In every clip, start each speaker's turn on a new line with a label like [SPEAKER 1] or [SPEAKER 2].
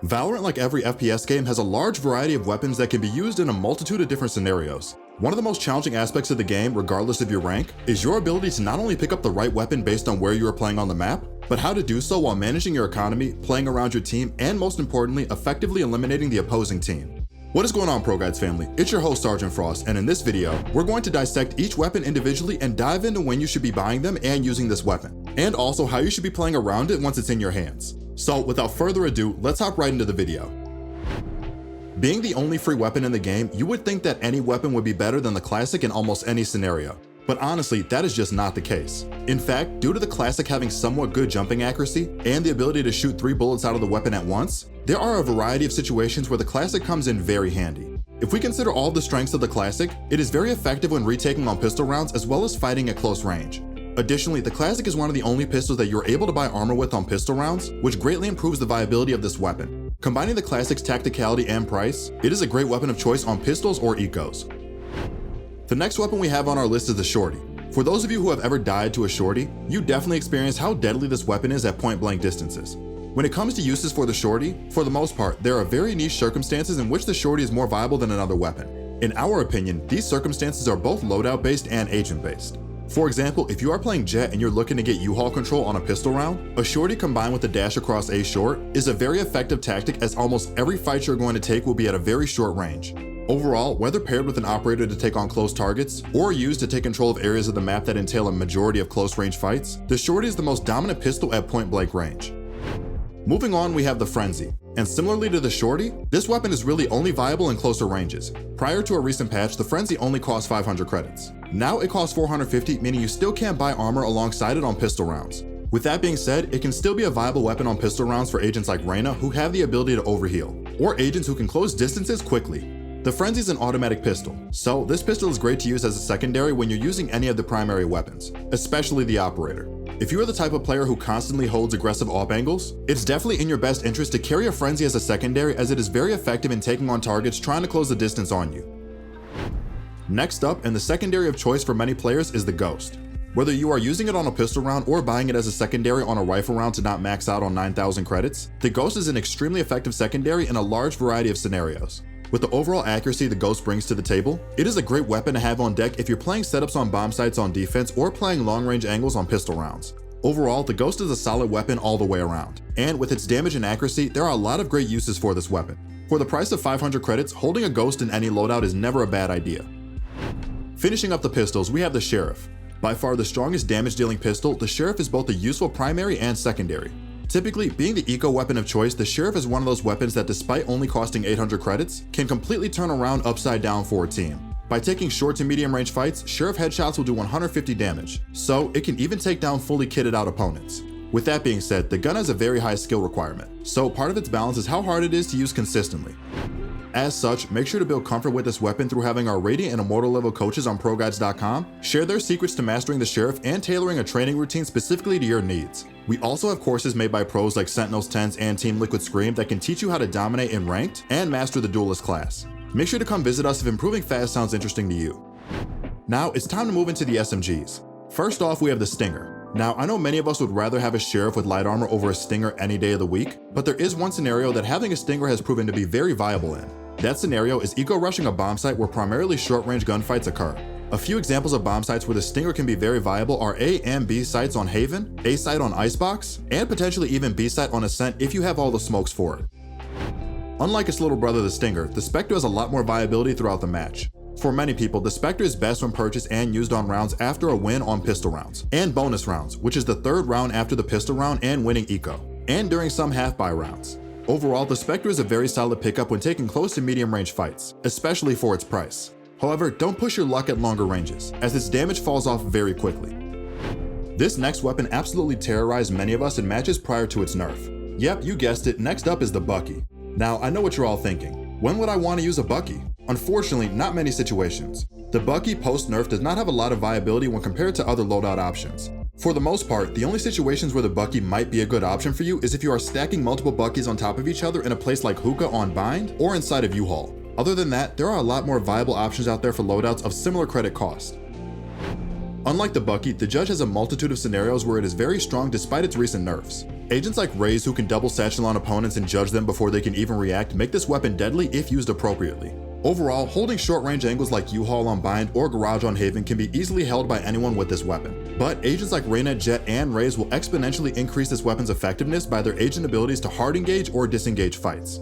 [SPEAKER 1] Valorant, like every FPS game, has a large variety of weapons that can be used in a multitude of different scenarios. One of the most challenging aspects of the game, regardless of your rank, is your ability to not only pick up the right weapon based on where you are playing on the map, but how to do so while managing your economy, playing around your team, and most importantly, effectively eliminating the opposing team. What is going on, ProGuides family? It's your host, Sergeant Frost, and in this video, we're going to dissect each weapon individually and dive into when you should be buying them and using this weapon, and also how you should be playing around it once it's in your hands. So without further ado, let's hop right into the video. Being the only free weapon in the game, you would think that any weapon would be better than the classic in almost any scenario. But honestly, that is just not the case. In fact, due to the classic having somewhat good jumping accuracy and the ability to shoot 3 bullets out of the weapon at once, there are a variety of situations where the classic comes in very handy. If we consider all the strengths of the classic, it is very effective when retaking on pistol rounds as well as fighting at close range. Additionally, the classic is one of the only pistols that you're able to buy armor with on pistol rounds, which greatly improves the viability of this weapon. Combining the classic's tacticality and price, it is a great weapon of choice on pistols or ecos. The next weapon we have on our list is the Shorty. For those of you who have ever died to a Shorty, you definitely experience how deadly this weapon is at point-blank distances. When it comes to uses for the Shorty, for the most part, there are very niche circumstances in which the Shorty is more viable than another weapon. In our opinion, these circumstances are both loadout-based and agent-based. For example, if you are playing Jet and you're looking to get U-Haul control on a pistol round, a Shorty combined with a dash across A short is a very effective tactic, as almost every fight you're going to take will be at a very short range. Overall, whether paired with an operator to take on close targets, or used to take control of areas of the map that entail a majority of close range fights, the Shorty is the most dominant pistol at point blank range. Moving on, we have the Frenzy. And similarly to the Shorty, this weapon is really only viable in closer ranges. Prior to a recent patch, the Frenzy only cost 500 credits. Now it costs 450, meaning you still can't buy armor alongside it on pistol rounds. With that being said, it can still be a viable weapon on pistol rounds for agents like Reyna, who have the ability to overheal, or agents who can close distances quickly. The Frenzy is an automatic pistol, so this pistol is great to use as a secondary when you're using any of the primary weapons, especially the operator. If you are the type of player who constantly holds aggressive AWP angles, it's definitely in your best interest to carry a Frenzy as a secondary, as it is very effective in taking on targets trying to close the distance on you. Next up, and the secondary of choice for many players, is the Ghost. Whether you are using it on a pistol round or buying it as a secondary on a rifle round to not max out on 9,000 credits, the Ghost is an extremely effective secondary in a large variety of scenarios. With the overall accuracy the Ghost brings to the table, it is a great weapon to have on deck if you're playing setups on bomb sites on defense or playing long-range angles on pistol rounds. Overall, the Ghost is a solid weapon all the way around, and with its damage and accuracy, there are a lot of great uses for this weapon. For the price of 500 credits, holding a Ghost in any loadout is never a bad idea. Finishing up the pistols, we have the Sheriff. By far the strongest damage-dealing pistol, the Sheriff is both a useful primary and secondary. Typically, being the eco weapon of choice, the Sheriff is one of those weapons that, despite only costing 800 credits, can completely turn around upside down for a team. By taking short to medium range fights, Sheriff headshots will do 150 damage, so it can even take down fully kitted out opponents. With that being said, the gun has a very high skill requirement, so part of its balance is how hard it is to use consistently. As such, make sure to build comfort with this weapon through having our Radiant and Immortal level coaches on ProGuides.com share their secrets to mastering the Sheriff and tailoring a training routine specifically to your needs. We also have courses made by pros like Sentinels 10s and Team Liquid Scream that can teach you how to dominate in ranked and master the duelist class. Make sure to come visit us if improving fast sounds interesting to you. Now it's time to move into the SMGs. First off, we have the Stinger. Now, I know many of us would rather have a Sheriff with light armor over a Stinger any day of the week, but there is one scenario that having a Stinger has proven to be very viable in. That scenario is eco-rushing a bomb site where primarily short-range gunfights occur. A few examples of bomb sites where the Stinger can be very viable are A and B sites on Haven, A site on Icebox, and potentially even B site on Ascent if you have all the smokes for it. Unlike its little brother the Stinger, the Spectre has a lot more viability throughout the match. For many people, the Spectre is best when purchased and used on rounds after a win on pistol rounds, and bonus rounds, which is the third round after the pistol round and winning eco, and during some half-buy rounds. Overall, the Spectre is a very solid pickup when taking close to medium range fights, especially for its price. However, don't push your luck at longer ranges, as its damage falls off very quickly. This next weapon absolutely terrorized many of us in matches prior to its nerf. Yep, you guessed it, next up is the Bucky. Now, I know what you're all thinking. When would I want to use a Bucky? Unfortunately, not many situations. The Bucky post-nerf does not have a lot of viability when compared to other loadout options. For the most part, the only situations where the Bucky might be a good option for you is if you are stacking multiple Buckies on top of each other in a place like Hookah on Bind or inside of U-Haul. Other than that, there are a lot more viable options out there for loadouts of similar credit cost. Unlike the Bucky, the Judge has a multitude of scenarios where it is very strong despite its recent nerfs. Agents like Raze, who can double satchel on opponents and judge them before they can even react, make this weapon deadly if used appropriately. Overall, holding short-range angles like U-Haul on Bind or Garage on Haven can be easily held by anyone with this weapon. But agents like Reyna, Jet, and Raze will exponentially increase this weapon's effectiveness by their agent abilities to hard engage or disengage fights.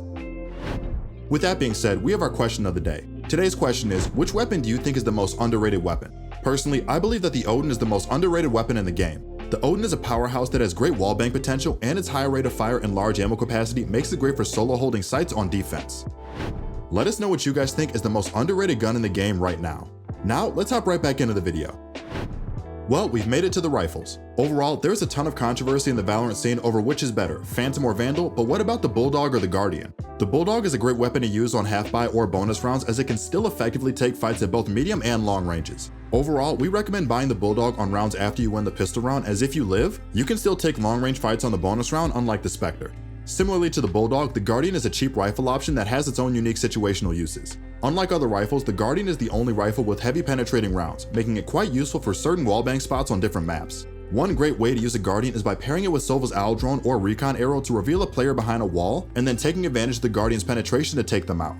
[SPEAKER 1] With that being said, we have our question of the day. Today's question is, which weapon do you think is the most underrated weapon? Personally, I believe that the Odin is the most underrated weapon in the game. The Odin is a powerhouse that has great wallbang potential, and its high rate of fire and large ammo capacity makes it great for solo holding sites on defense. Let us know what you guys think is the most underrated gun in the game right now. Now, let's hop right back into the video. Well, we've made it to the rifles. Overall, there's a ton of controversy in the Valorant scene over which is better, Phantom or Vandal, but what about the Bulldog or the Guardian? The Bulldog is a great weapon to use on half-buy or bonus rounds, as it can still effectively take fights at both medium and long ranges. Overall, we recommend buying the Bulldog on rounds after you win the pistol round, as if you live, you can still take long-range fights on the bonus round, unlike the Spectre. Similarly to the Bulldog, the Guardian is a cheap rifle option that has its own unique situational uses. Unlike other rifles, the Guardian is the only rifle with heavy penetrating rounds, making it quite useful for certain wallbang spots on different maps. One great way to use a Guardian is by pairing it with Sova's Owl Drone or Recon Arrow to reveal a player behind a wall, and then taking advantage of the Guardian's penetration to take them out.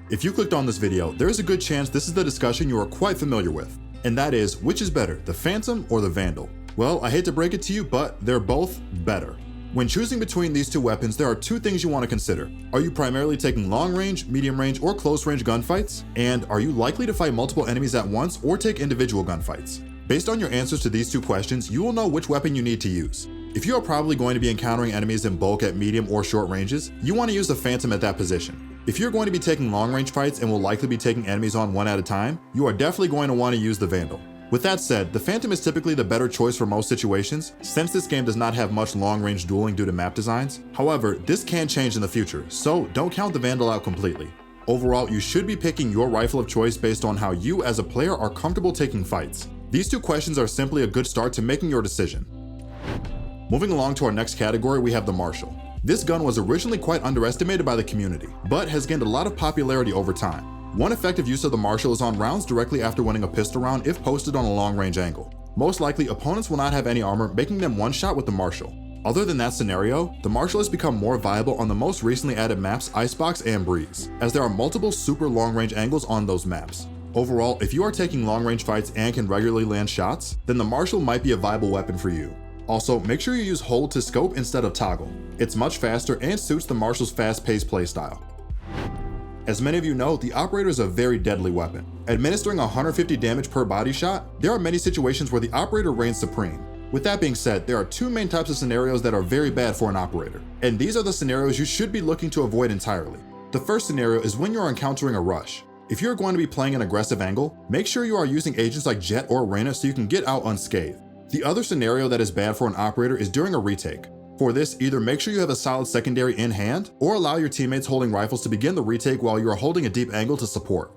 [SPEAKER 1] If you clicked on this video, there is a good chance this is the discussion you are quite familiar with, and that is, which is better, the Phantom or the Vandal? Well, I hate to break it to you, but they're both better. When choosing between these two weapons, there are two things you want to consider. Are you primarily taking long range, medium range, or close range gunfights? And are you likely to fight multiple enemies at once or take individual gunfights? Based on your answers to these two questions, you will know which weapon you need to use. If you are probably going to be encountering enemies in bulk at medium or short ranges, you want to use the Phantom at that position. If you're going to be taking long range fights and will likely be taking enemies on one at a time, you are definitely going to want to use the Vandal. With that said, the Phantom is typically the better choice for most situations, since this game does not have much long-range dueling due to map designs. However, this can change in the future, so don't count the Vandal out completely. Overall, you should be picking your rifle of choice based on how you as a player are comfortable taking fights. These two questions are simply a good start to making your decision. Moving along to our next category, we have the Marshal. This gun was originally quite underestimated by the community, but has gained a lot of popularity over time. One effective use of the Marshal is on rounds directly after winning a pistol round if posted on a long-range angle. Most likely, opponents will not have any armor, making them one shot with the Marshal. Other than that scenario, the Marshal has become more viable on the most recently added maps Icebox and Breeze, as there are multiple super long-range angles on those maps. Overall, if you are taking long-range fights and can regularly land shots, then the Marshal might be a viable weapon for you. Also, make sure you use hold to scope instead of toggle. It's much faster and suits the Marshal's fast-paced playstyle. As many of you know, the Operator is a very deadly weapon. Administering 150 damage per body shot, there are many situations where the Operator reigns supreme. With that being said, there are two main types of scenarios that are very bad for an Operator, and these are the scenarios you should be looking to avoid entirely. The first scenario is when you are encountering a rush. If you're going to be playing an aggressive angle, make sure you are using agents like Jet or Reyna so you can get out unscathed. The other scenario that is bad for an Operator is during a retake. For this, either make sure you have a solid secondary in hand, or allow your teammates holding rifles to begin the retake while you are holding a deep angle to support.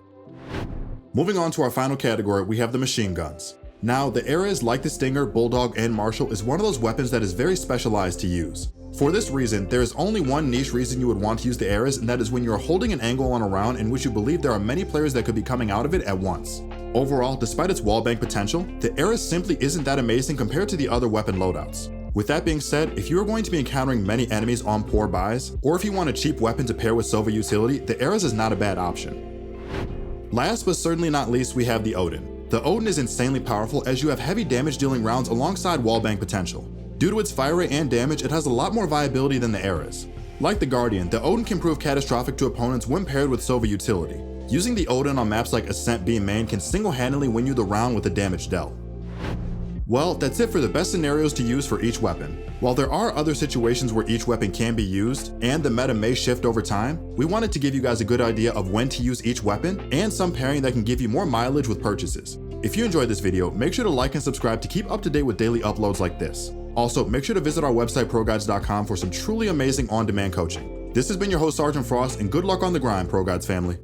[SPEAKER 1] Moving on to our final category, we have the machine guns. Now, the Ares, like the Stinger, Bulldog, and Marshal, is one of those weapons that is very specialized to use. For this reason, there is only one niche reason you would want to use the Ares, and that is when you are holding an angle on a round in which you believe there are many players that could be coming out of it at once. Overall, despite its wallbang potential, the Ares simply isn't that amazing compared to the other weapon loadouts. With that being said, if you are going to be encountering many enemies on poor buys, or if you want a cheap weapon to pair with Sova utility, the Ares is not a bad option. Last but certainly not least, we have the Odin. The Odin is insanely powerful as you have heavy damage dealing rounds alongside wallbang potential. Due to its fire rate and damage, it has a lot more viability than the Ares. Like the Guardian, the Odin can prove catastrophic to opponents when paired with Sova utility. Using the Odin on maps like Ascent B main can single-handedly win you the round with the damage dealt. Well, that's it for the best scenarios to use for each weapon. While there are other situations where each weapon can be used, and the meta may shift over time, we wanted to give you guys a good idea of when to use each weapon, and some pairing that can give you more mileage with purchases. If you enjoyed this video, make sure to like and subscribe to keep up to date with daily uploads like this. Also, make sure to visit our website ProGuides.com for some truly amazing on-demand coaching. This has been your host, Sergeant Frost, and good luck on the grind, ProGuides family.